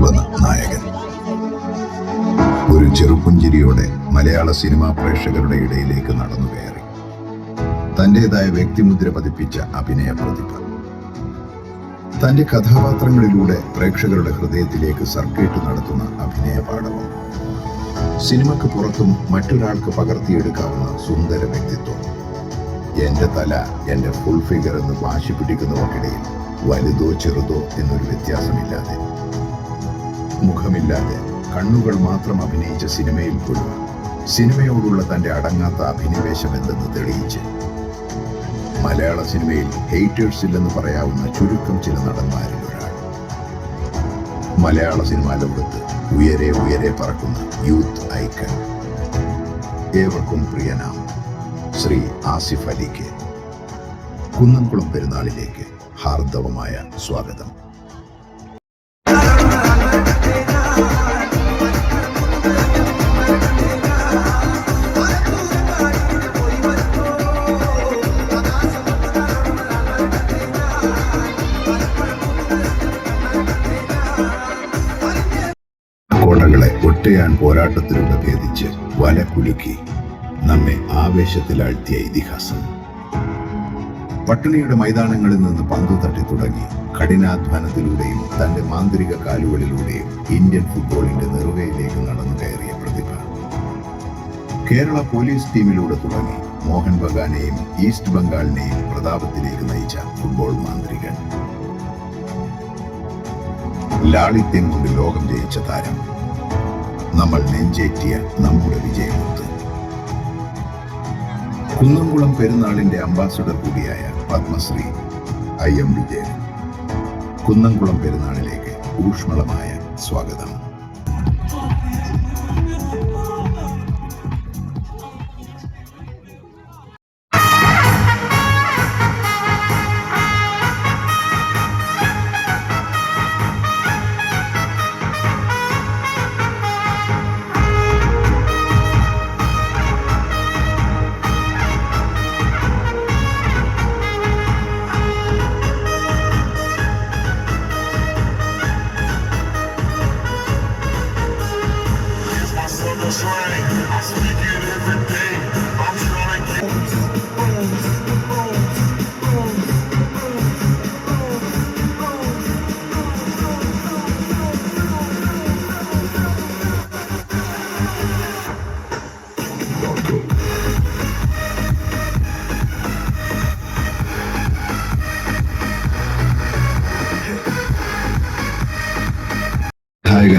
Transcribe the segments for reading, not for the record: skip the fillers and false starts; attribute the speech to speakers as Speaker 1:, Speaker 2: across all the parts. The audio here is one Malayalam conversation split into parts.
Speaker 1: വന്ന നായകൻ. ഒരു ചെറുപുഞ്ചിരിയോടെ മലയാള സിനിമാ പ്രേക്ഷകരുടെ ഇടയിലേക്ക് നടന്നു കയറി. തന്റേതായ വ്യക്തിമുദ്ര പതിപ്പിച്ച അഭിനയ പ്രതിഭ. തന്റെ കഥാപാത്രങ്ങളിലൂടെ പ്രേക്ഷകരുടെ ഹൃദയത്തിലേക്ക് സർക്കിട്ട് നടത്തുന്ന അഭിനയ പാടവം. സിനിമയ്ക്ക് പുറത്തും മറ്റൊരാൾക്ക് പകർത്തിയെടുക്കാവുന്ന സുന്ദര വ്യക്തിത്വം. എന്റെ തല, എന്റെ ഫുൾ ഫിഗർ എന്ന് വാശി പിടിക്കുന്നവർക്കിടയിൽ വലുതോ ചെറുതോ എന്നൊരു വ്യത്യാസമില്ലാതെ, മുഖമില്ലാതെ കണ്ണുകൾ മാത്രം അഭിനയിച്ച സിനിമയിൽ പോലും സിനിമയോടുള്ള തന്റെ അടങ്ങാത്ത അഭിനിവേശം എന്തെന്ന് തെളിയിച്ച് മലയാള സിനിമയിൽ ഹേറ്റേഴ്സ് ഇല്ലെന്ന് പറയാവുന്ന ചുരുക്കം ചില നടന്മാരിൽ ഒരാൾ. മലയാള സിനിമാ ലോകത്ത് ഉയരെ ഉയരെ പറക്കുന്ന യൂത്ത് ഐക്കൺ. ഏവർക്കും പ്രിയനാം ശ്രീ ആസിഫ് അലിക്ക് കുന്നംകുളം പെരുന്നാളിലേക്ക് ഹാർദവമായ സ്വാഗതം. കോട്ടകളെ ഒറ്റയാൻ പോരാട്ടത്തിലൂടെ ഭേദിച്ച് വല കുലുക്കി നമ്മെ ആവേശത്തിലാഴ്ത്തിയ ഇതിഹാസം. പട്ടിണിയുടെ മൈതാനങ്ങളിൽ നിന്ന് പന്തു തട്ടി തുടങ്ങി കഠിനാധ്വാനത്തിലൂടെയും തന്റെ മാന്ത്രിക കാലുകളിലൂടെയും ഇന്ത്യൻ ഫുട്ബോളിന്റെ നെറുകയിലേക്ക് നടന്നു കയറിയ പ്രതിഭ. കേരള പോലീസ് ടീമിലൂടെ തുടങ്ങി മോഹൻ ബഗാനെയും ഈസ്റ്റ് ബംഗാളിനെയും പ്രതാപത്തിലേക്ക് നയിച്ച ഫുട്ബോൾ മാന്ത്രികൻ. ലാളിത്യം കൊണ്ട് ലോകം ജയിച്ച താരം. നമ്മൾ നെഞ്ചേറ്റിയ നമ്മുടെ വിജയമുത്ത്. കുന്നംകുളം പെരുന്നാളിന്റെ അംബാസഡർ കൂടിയായ പത്മശ്രീ IM വിജയൻ. കുന്നംകുളം പെരുന്നാളിലേക്ക് ഊഷ്മളമായ സ്വാഗതം.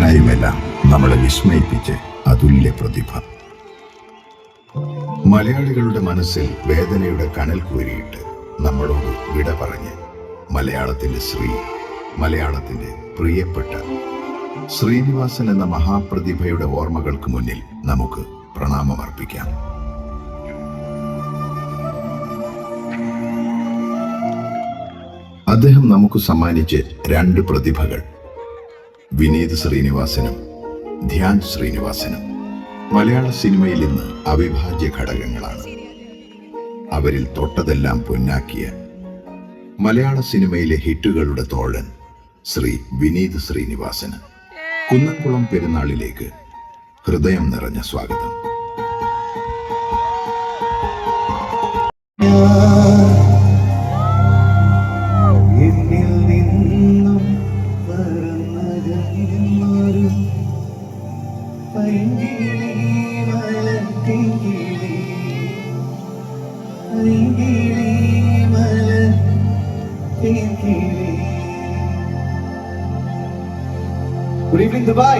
Speaker 1: ായുമെല്ലാം നമ്മളെ വിസ്മയിപ്പിച്ച് അതുല്യ പ്രതിഭ. മലയാളികളുടെ മനസ്സിൽ വേദനയുടെ കനൽ കോരിയിട്ട് നമ്മളോട് വിട പറഞ്ഞ് മലയാളത്തിന്റെ ശ്രീ, മലയാളത്തിന്റെ പ്രിയപ്പെട്ട ശ്രീനിവാസൻ എന്ന മഹാപ്രതിഭയുടെ ഓർമ്മകൾക്ക് മുന്നിൽ നമുക്ക് പ്രണാമമർപ്പിക്കാം. അദ്ദേഹം നമുക്ക് സമ്മാനിച്ച് രണ്ട് പ്രതിഭകൾ, വിനീത് ശ്രീനിവാസനും ധ്യാൻ ശ്രീനിവാസനും, മലയാള സിനിമയിൽ ഇന്ന് അവിഭാജ്യ ഘടകങ്ങളാണ്. അവരിൽ തൊട്ടതെല്ലാം പൊന്നാക്കിയ മലയാള സിനിമയിലെ ഹിറ്റുകളുടെ തോഴൻ ശ്രീ വിനീത് ശ്രീനിവാസന് കുന്നംകുളം പെരുന്നാളിലേക്ക് ഹൃദയം നിറഞ്ഞ സ്വാഗതം.
Speaker 2: Good evening, Dubai.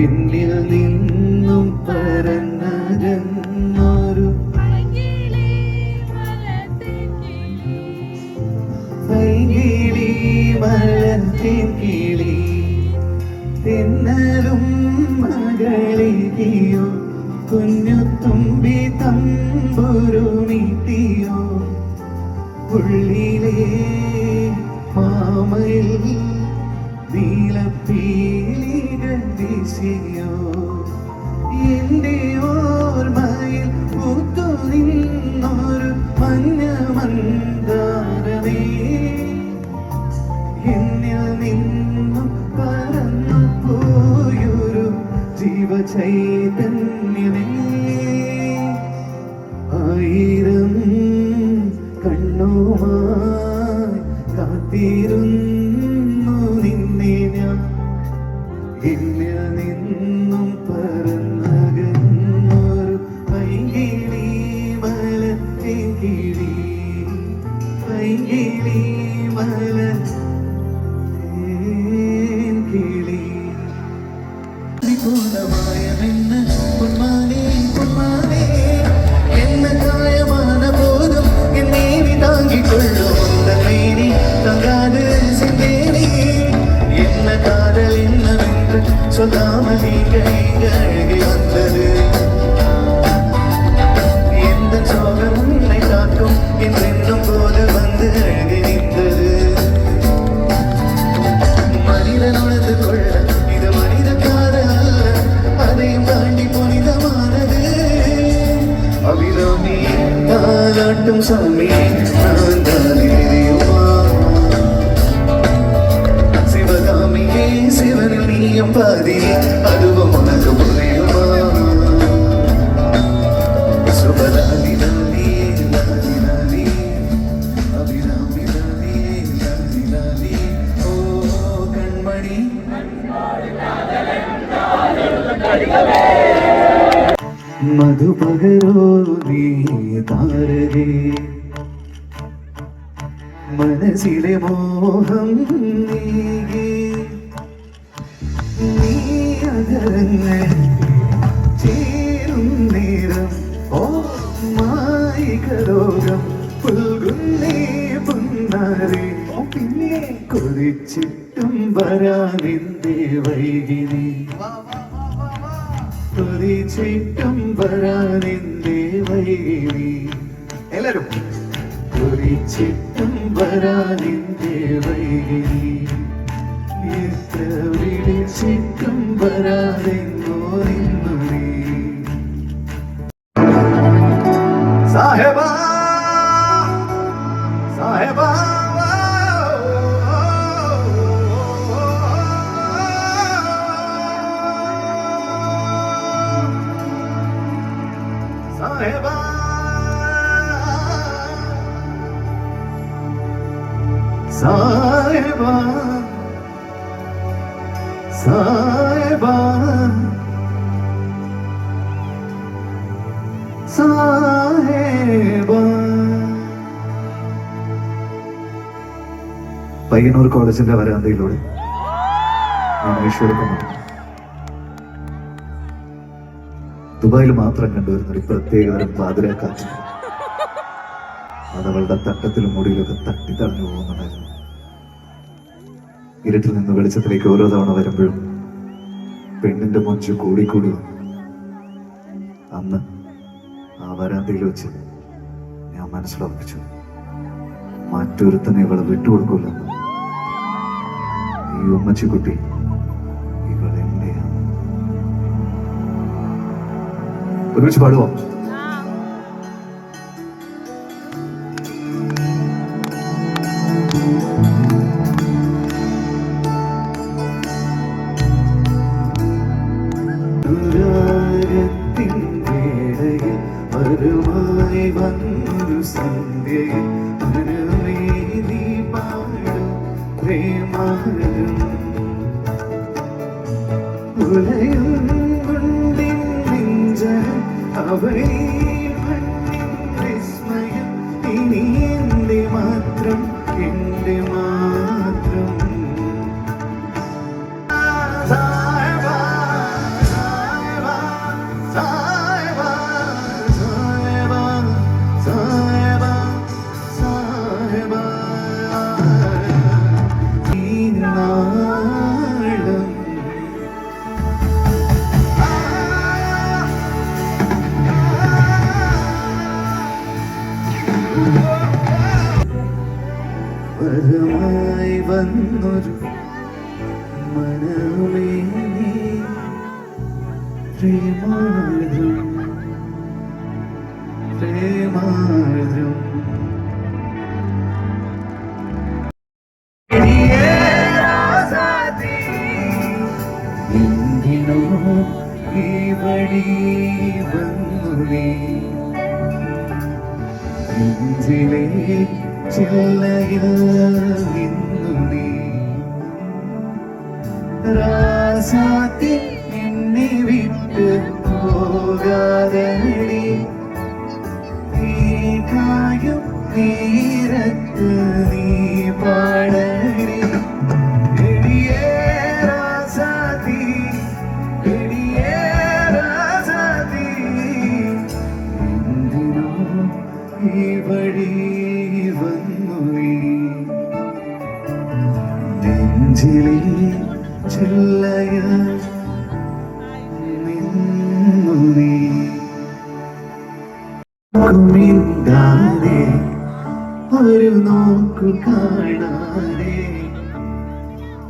Speaker 2: എന്നിൽ നിന്നും പരന്നൊരു പൈകിളി മലർത്തിൻ കിളി തെന്നലും മകളിയോ കുഞ്ഞു തുമ്പി തമ്പുരുമീട്ടിയോ ഉള്ളിലെ മാമയിൽ നീലപ്പീലികൾ വീശിയോ എന്റെ ഓർമ്മയിൽ പൂത്തു അഭിരാമി താലാട്ടും സമയം താനെരിയുവാ ശിവകാമിയെ ശിവനിൽ നീയും പാതി അതുവും ഉണക്ക് പുറിയുവാ ശുഭലാലി ലാലിയേ ലാലി ലാലി അഭിരാമി ലാലിയേ ലാലി ലാലി ഓ കൺമണി മധുപകരോ നീ താരകേ മനസ്സിലെ മോഹം നീകേ നീ അകരങ്ങൾ ചേരും നേരം ഓ മായികലോകം പുൽകുന്നേ പുന്നാരെ പിന്നെ കൊതിച്ചിട്ടും വരാനിന്റെ വൈകിനി കൊതിച്ചിട്ടും വരാനിന്റെ വൈകിനി എല്ലാരും കൊതിച്ചിട്ടും വരാനിന്റെ വൈകിനി എത്ര വിളിച്ചിട്ടും വരാതെങ്ങോ നിന്നു നീ സാഹേബാ സാഹേബാ സാഹേബാ സാഹേബാ സാഹേബാ സാഹേബാ പയ്യന്നൂർ കോളേജിന്റെ വരാന്തയിലൂടെ ഞാൻ ഐശ്വര്യക്കുന്നു ദുബായിൽ മാത്രം കണ്ടുവരുന്നൊരു പ്രത്യേകതരം പാതിരാക്കാറ്റ് അതവളുടെ തട്ടത്തിലും മുടിയിലൊക്കെ തട്ടി തടഞ്ഞു പോകുന്നുണ്ടായിരുന്നു. ഇരുട്ടിൽ നിന്ന് വെളിച്ചത്തിലേക്ക് ഓരോ തവണ വരുമ്പോഴും പെണ്ണിന്റെ മൊഞ്ചു കൂടിക്കൂടി വന്നു. അന്ന് ആ വരാന്തയിൽ വെച്ച് ഞാൻ മനസ്സിലുറപ്പിച്ചു, മറ്റൊരുത്തനെ ഇവളെ വിട്ടുകൊടുക്കൂലെന്ന്. ഈ ഉമ്മച്ചിക്കുട്ടി ഇവളെന്റെയാണ്. ഒരുമിച്ച് പാടുവോ? മരുമായി വന്നൊരു സന്ധ്യയിൽ മനമേ നീ പാടും പ്രേമാരും ഉലയും കൊണ്ടിൻ നെഞ്ച അവളീ വിസ്മയം ഇനി എന്റെ മാത്രം എന്റെ മാത്രം സായബാ സായബാ സായബാ സായബാ സായബാ ഈ നാളം പരമായി വന്നൊരു മനമേ നീ പ്രേമാർദ്രം പ്രേമാർദ്രം എന്തിനോ ഈ വഴി വന്നു നീ നെഞ്ചിലെ ചില്ലയിൽ നിന്നു നീ രാസാത്തി എന്നെ വിട്ട് പോകാതെ നീയും നീരത്ത് നീ പാടടി എടിയേ രാസാത്തി എടിയേ രാസാത്തി എന്തിനോ ഈ വഴി വന്നു നീ നെഞ്ചിലെ ചില്ലയ നിന്നു നീ കുമിണ്ടാതെ ഒരു നോക്കു കാണാതെ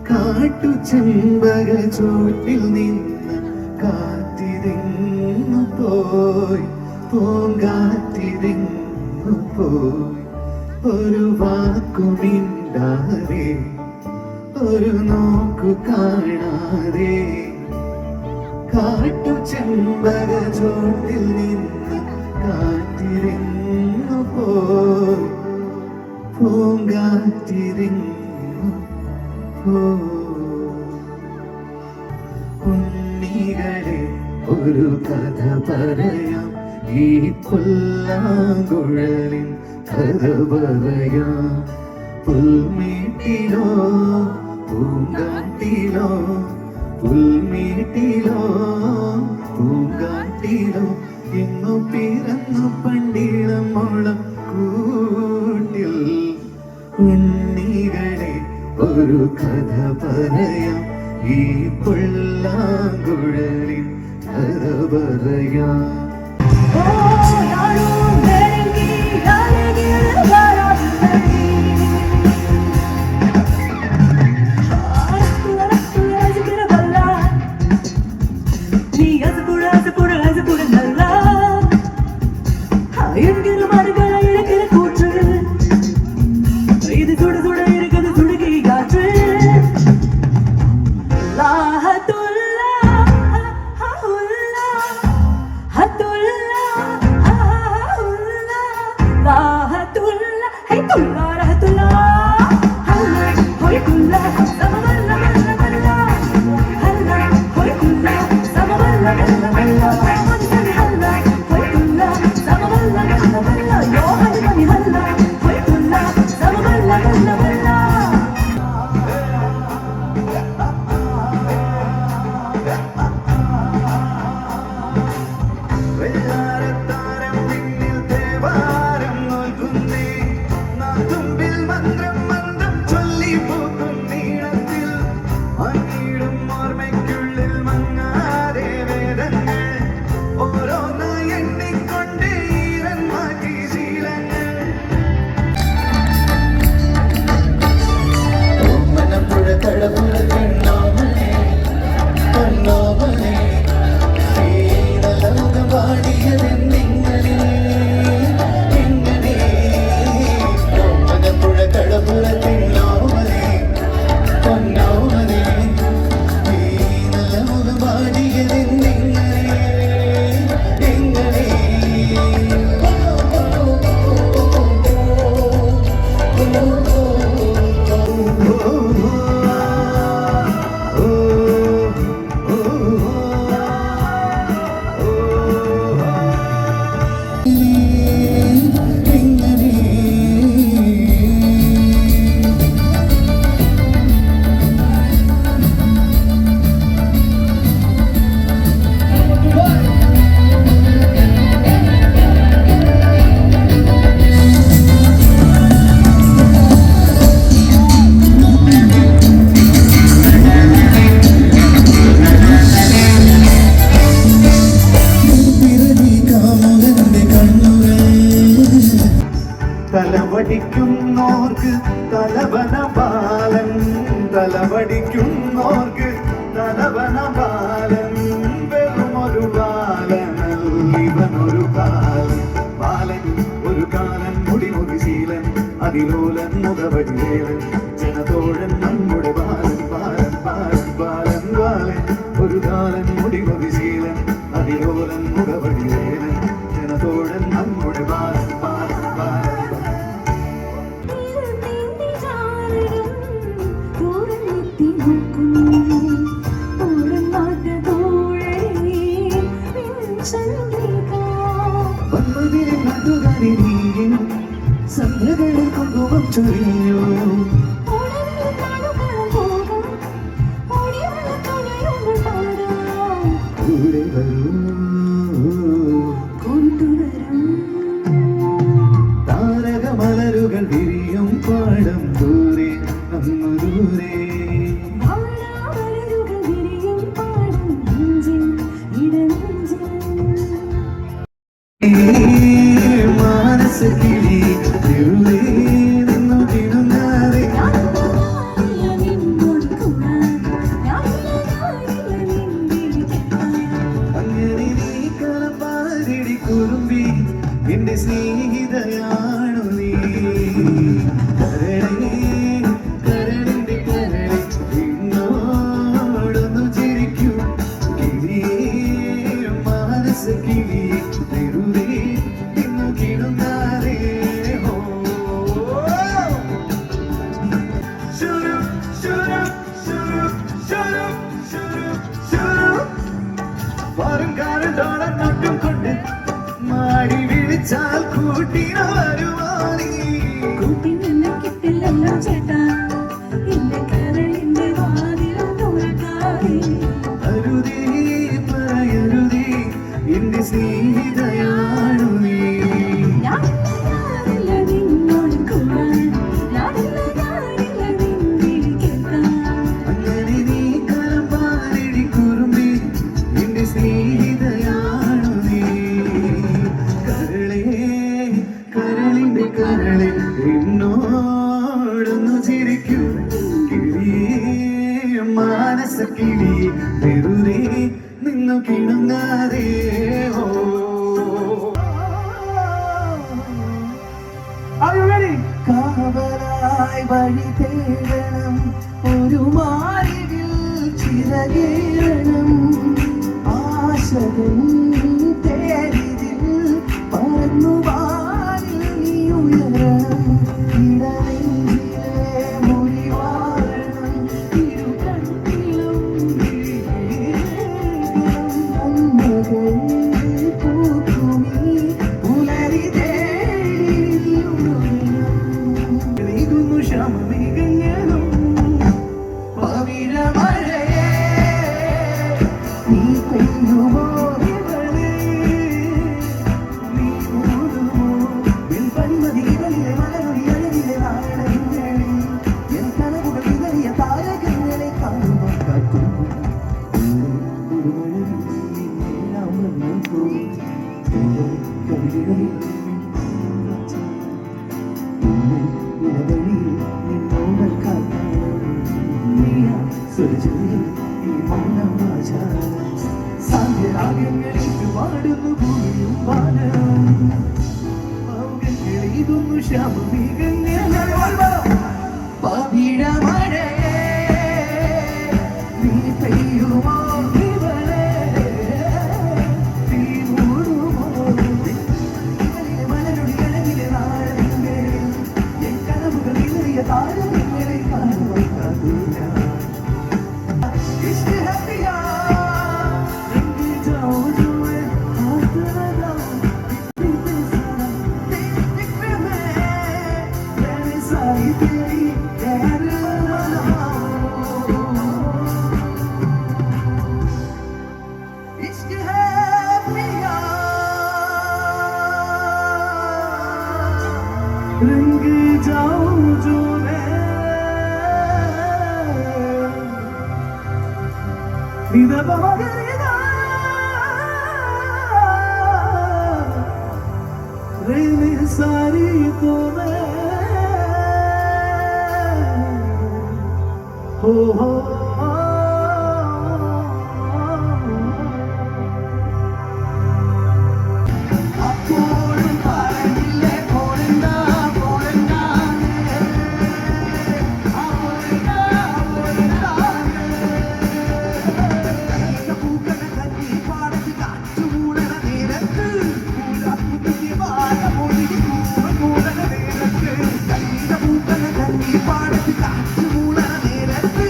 Speaker 2: കാട്ടു ചെമ്പക ചോട്ടിൽ നിന്ന് കാറ്റിതെങ്ങു പോയി പൂങ്കാറ്റിരിങ്ങു പോയി ഒരു വാക്കുമിണ്ടാതെ ഒരു നോക്കു കാണാതെ കാട്ടു ചെമ്പക ചോട്ടിൽ നിന്ന് കാറ്റിരിങ്ങു പോയി പൂങ്കാറ്റിരിങ്ങു പോയി ഉണ്ണികളെ ഒരു കഥ പറയാം ഈ പുല്ലാങ്കുഴലിൻ കഥ പറയാം പുൽമേട്ടിലോ പൂങ്കാട്ടിലോ പുൽമേട്ടിലോ പൂങ്കാട്ടിലോ ഇന്നു പിറന്നു പണ്ടിളം മുളം കൂട്ടിൽ ഉണ്ണികളെ ഒരു കഥ പറയാം ഈ പുല്ലാങ്കുഴലിൻ കഥ പറയാം തലവടിക്കുന്നോർക്ക് തലവന ബാലൻ തലവടിക്കുന്നോർക്ക് തലവന ബാലൻ വെറുമൊരു ബാലനൽ ഇവനൊരു ബാലൻ ബാലൻ ഒരു കാലൻ മുടിമുടിശീലൻ അതിലോലൻ മുഖവടിവേലൻ ജനതോഴൻ നമ്മുടെ ബാലൻ ബാലൻ ബാലൻ ബാലൻ ബാലൻ ഒരു കാലൻ മുടിമുടിശീലൻ അതിലോലൻ മുഖവടിവേലൻ ജനതോഴൻ നമ്മുടെ ബാലൻ ബാലൻ ബാലൻ സന്ധ്യകളിൽ കുങ്കുമം ചൊരിഞ്ഞു കൂടെ വരൂ താരകമലരുകൾ വിരിയും പാടം ദൂരെ അങ്ങു ദൂരെ മനസ്സിലി നിന്നു തിരുന്നാതെ അങ്ങനെ നീ കലപ്പാതിടി കുറുമ്പി കുറുമ്പി എന്റെ സ്നേഹിതയാണു നീ. കരളേ കരളിന്റെ കരളെ എന്നോടൊന്നു ചിരിക്കൂ. കിളിയേ മനസ്സ് കിളിയേ വെറുതെ ഇന്നു കിടുന്നാരേ. ും കൊണ്ട് മാടി വിളിച്ചാൽ കൂട്ടിന വരുവാനീ.
Speaker 3: കൂട്ടി നിന്നെ കിട്ടില്ലല്ലോ ചേട്ടാ, എന്റെ കരളിന്റെ വാതിലും തുറക്കാതെ.
Speaker 2: അരുതേ പറയരുതേ എന്റെ സ്നേഹിതയാണു നീ.
Speaker 3: ഞാനില്ല നിന്നോട് കൂടാൻ, ഞാനില്ല നിന്നെ കേൾക്കാൻ.
Speaker 2: അങ്ങനെ നീ കലമ്പാലടി കുറുമ്പി എന്റെ സ്നേഹിതയാണു നീ. കരളേ കരളിന്റെ കരളെ എന്നോടൊന്നു ചിരിക്കൂ. കിളിയേ മാനസ കിളിയേ വെറുതെ നിന്നു കിണുങ്ങാതെ. കാവലായി വഴി തേടണം, ഒരു മാറിവിൽ ചിറകേറണം. ആശകൾ തേടിതിൽ പറന്നു വാനിൽ നീ ഉയരണം. ഇടനെഞ്ചിലെ മുറിവാരണം, ഇരു കണ്ണിലും നന്മകൾ പൂക്കുമീ പുലരി തേടി നീങ്ങുന്നു ശ്യാമമേഘങ്ങളും. പവിഴമഴയേ നീ പെയ്യുമോ ഇവളേ, നീ മൂടുമോ എൻ പനിമതികളിലെ മലരൊടി അഴകിലെ നാടകങ്ങളിൽ. എൻ കനവുകൾ വിതറിയ താരകങ്ങളെ കാണുമ്പോൾ കാത്തുന്നു. ഒരു മഴവിൽ നിന്നെല്ലാം വന്നു പോയി കവികളിൽ പാടുന്നു ഭൂമിയും വാനം. എഴുതുന്നു പവിഴമഴയേ നീ പെയ്യുമോ ഇവളേ, നീ മൂടുമോ മലരുടെ അഴകിലെ നാടകങ്ങളിൽ. എൻ കനവുകൾ ഇളറിയ താരങ്ങളെ കാണുവാൻ കാത്തില്ല. ഇഷ്ക് है पिया रंग जाओ जो है हाथ लगाओ दिल पे सारा तेरे फिक्र में मैंने सारी तेरी खैर मनाओ. इश्क है पिया रंग जाओ जो है निदा बमगरिदा रेने सारी तो मैं हो അപ്പോഴും പറഞ്ഞില്ലേ പോരണ്ട പോരണ്ട പൂക്കണ കന്നി പാടത്ത് കാറ്റു മൂടണ നേരത്ത് മൂടണ നേരത്ത് പൂക്കണ കന്നി പാടത്ത് കാറ്റു മൂടണ നേരത്ത്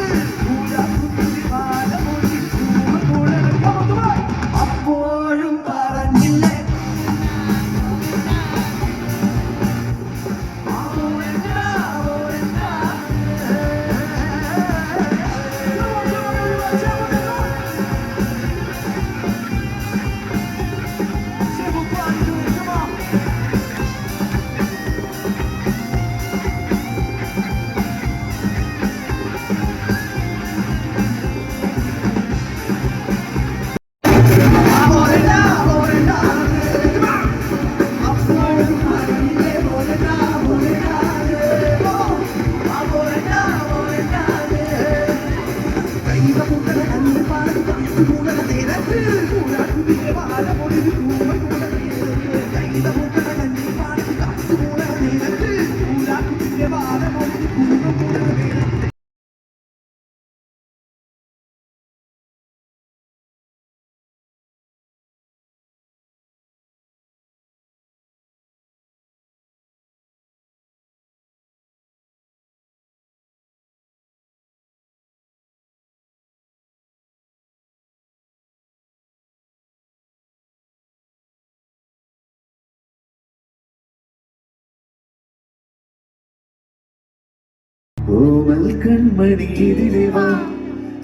Speaker 2: ഓമൽ കൺമണിയിതിലെ വാ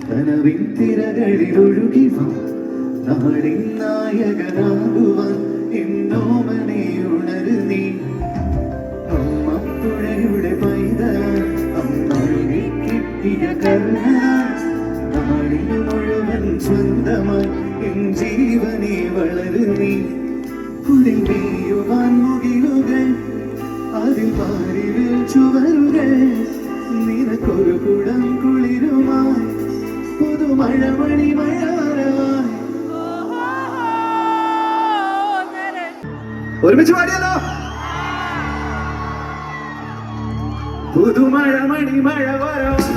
Speaker 2: കനവിൻ തിരകളിലൊഴുകി വാ നാടിൻ നായകനാകുവാൻ എന്നോമനെ ഉണരു നീ അമ്മപ്പുഴയുടെ പൈതൽ അമ്മഴി കിട്ടിയ കരുണ നാടിനു മുഴുവൻ സ്വന്തമായി എൻ ജീവനെ വളരു നീ കുടിൽ പെയ്യുവാൻ മുകിലുകൾ അതിൽ പാരിൽ ചുവരുകൾ നിനക്കൊരു കുടം കുളിരുമായി പുതുമഴമണി മഴവരവായി ഒരുമിച്ച് പാടിയല്ലോ പുതുമഴമണി മഴവരവായി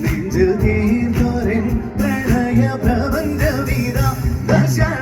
Speaker 2: നെഞ്ചിൽ തീർത്തോരൻ പ്രണയ പ്രപഞ്ച വീര ദർശന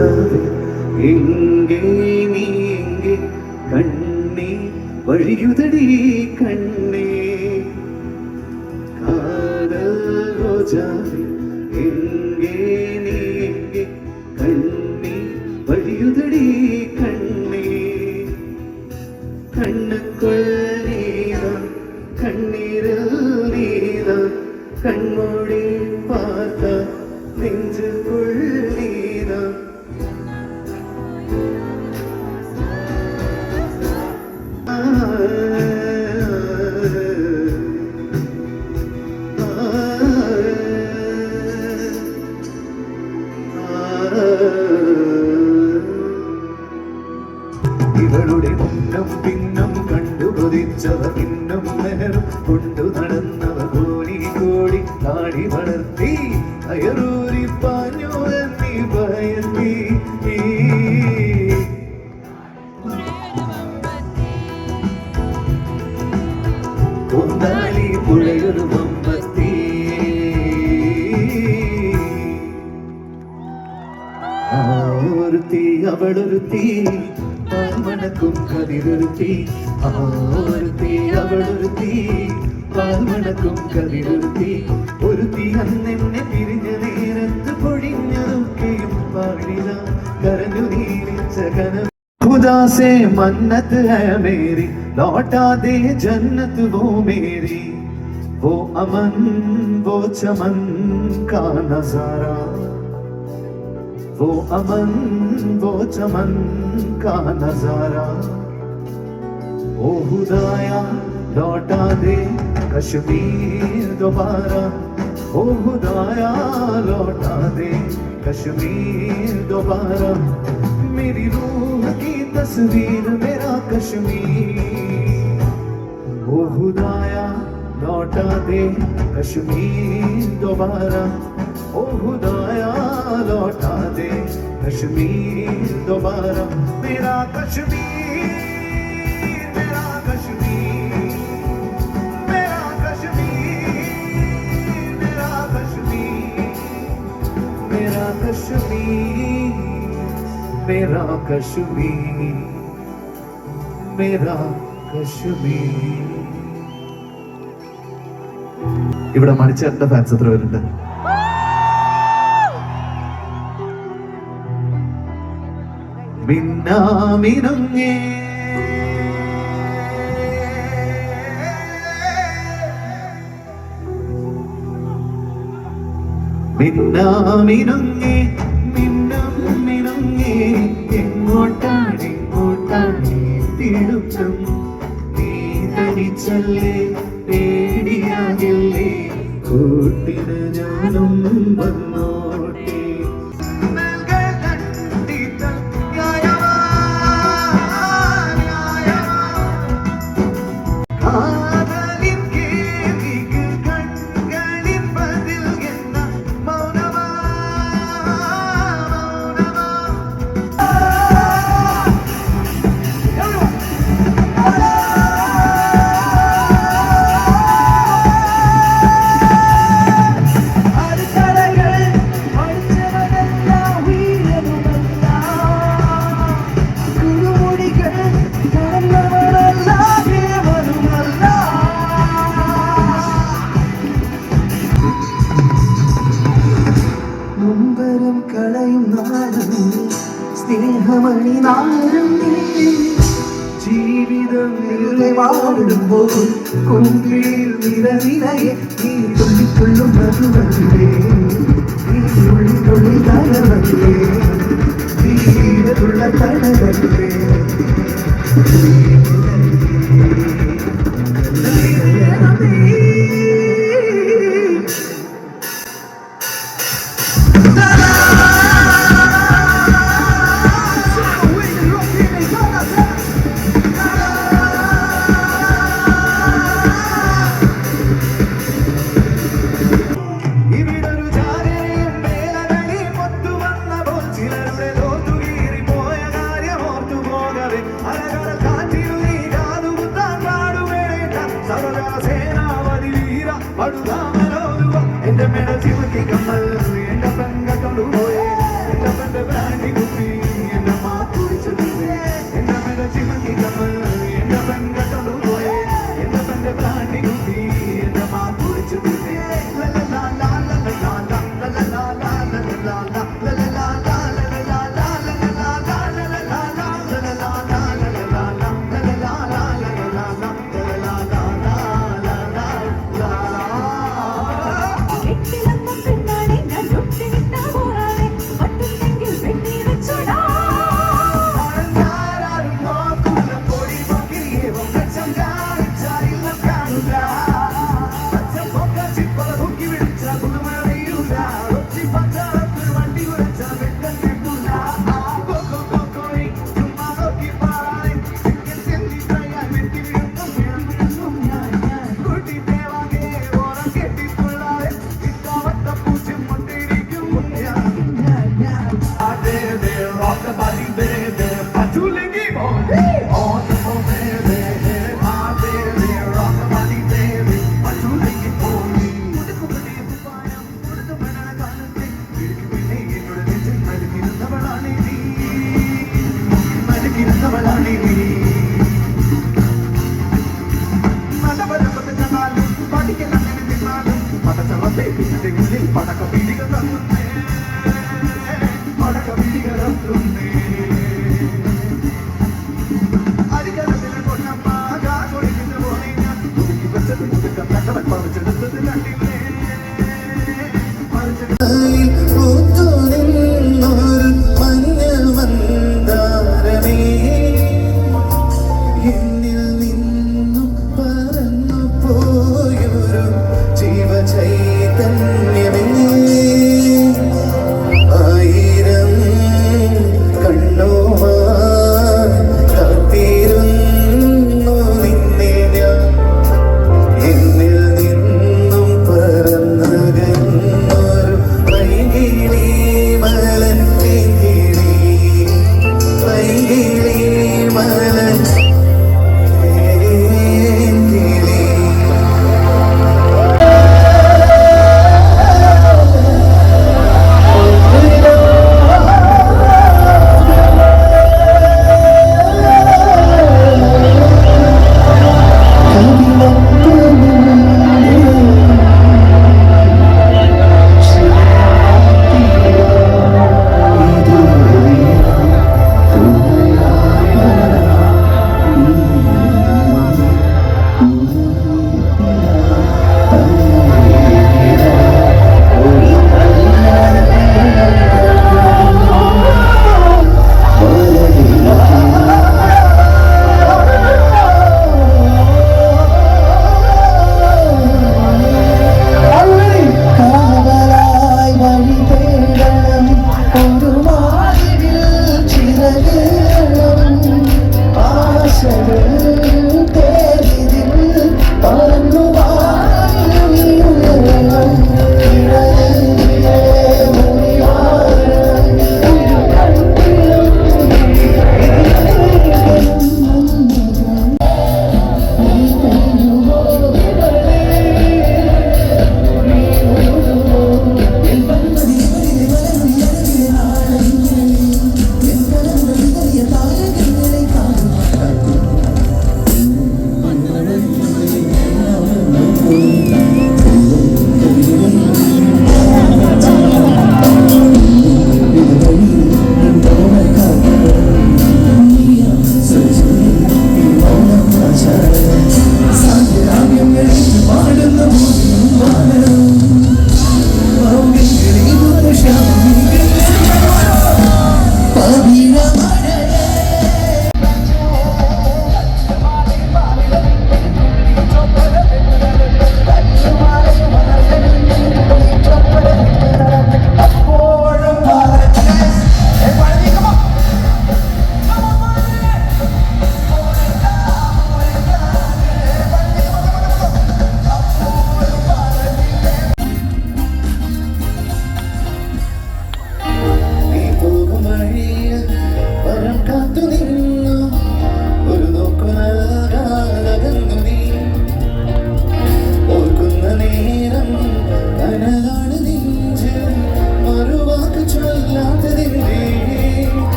Speaker 2: ரோஜாவே எங்கே நீ எங்கே கண்ணே வழியுதடி கண்ணே காதல் ரோஜாவே எங்கே நீ எங்கே கண்ணே வழியுதடி கண்ணே கண்ணுக்குள் நீதான் கண்ணீரில் நீதான் கண்மூடி பார்த்தா நெஞ்சுக்குள் நீதான் ഇവളുടെ മുന്നം പിന്നം കണ്ടു കൊതിച്ചവ പിന്നം നേരം കൊണ്ടു നടന്നവ കോടി കോടി താടി വളർത്തി അയറൂരി പാഞ്ഞു എന്നീ ഭയത്തി കൊന്താലി പുഴയൊരു വമ്പത്തി ഒരുത്തി അവളൊരുത്തി പാൽമണക്കും കതിരൊരുത്തി ഒരുത്തി അവളൊരുത്തി പാൽമണക്കും കതിരൊരുത്തി ഒരുത്തി അന്നെന്നെ പിരിഞ്ഞ നേരത്ത് പൊഴിഞ്ഞതൊക്കെയും പാടില കരഞ്ഞു നീരിച്ച കനം खुदा से मन्नत है मेरी लौटा दे जन्नत वो मेरी वो अमन वो चमन का नजारा वो अमन वो चमन का नजारा ओ खुदाया लौटा दे कश्मीर दोबारा ओ खुदाया लौटा दे कश्मीर दोबारा मेरी रूह की तस्वीर मेरा कश्मीर ओ खुदाया लौटा दे कश्मीर दोबारा ओ खुदाया लौटा दे कश्मीर दोबारा मेरा कश्मीर मेरा कश्मीर मेरा कश्मीर मेरा कश्मीर मेरा कश्मीर मेरा कश्मीर मेरा कश्मीर ഇവിടെ മണിച്ചേട്ടന്റെ ഫാൻസ് എത്ര പേരുണ്ട്? മിന്നാമിനുങ്ങേ മിന്നാമിനുങ്ങേ മിന്നം മിനുങ്ങേ എങ്ങോട്ടാണ് തിടുക്കം നീ തനിച്ചല്ലേ പേടിയാകില്ലേ കൂട്ടിന് ഞാനും വന്നോട്ടെ സ്നേഹമണി നാരം ജീവിതം വാടുമ്പോൾ കുമ്പിൽ നിരനിരയെ നീ തുള്ളിത്തുള്ളും മധുവല്ലേ നീ തുള്ളി തുള്ളി തലവല്ലേ നീരുള്ള തടവല്ലേ എന്റെ മേട ശിവയ്ക്ക് കമ്മൽ എന്റെ പെങ്ക കൊണ്ടുപോയി എന്റെ പെണ്ണ് ബ്രാൻഡി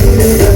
Speaker 2: Thank you.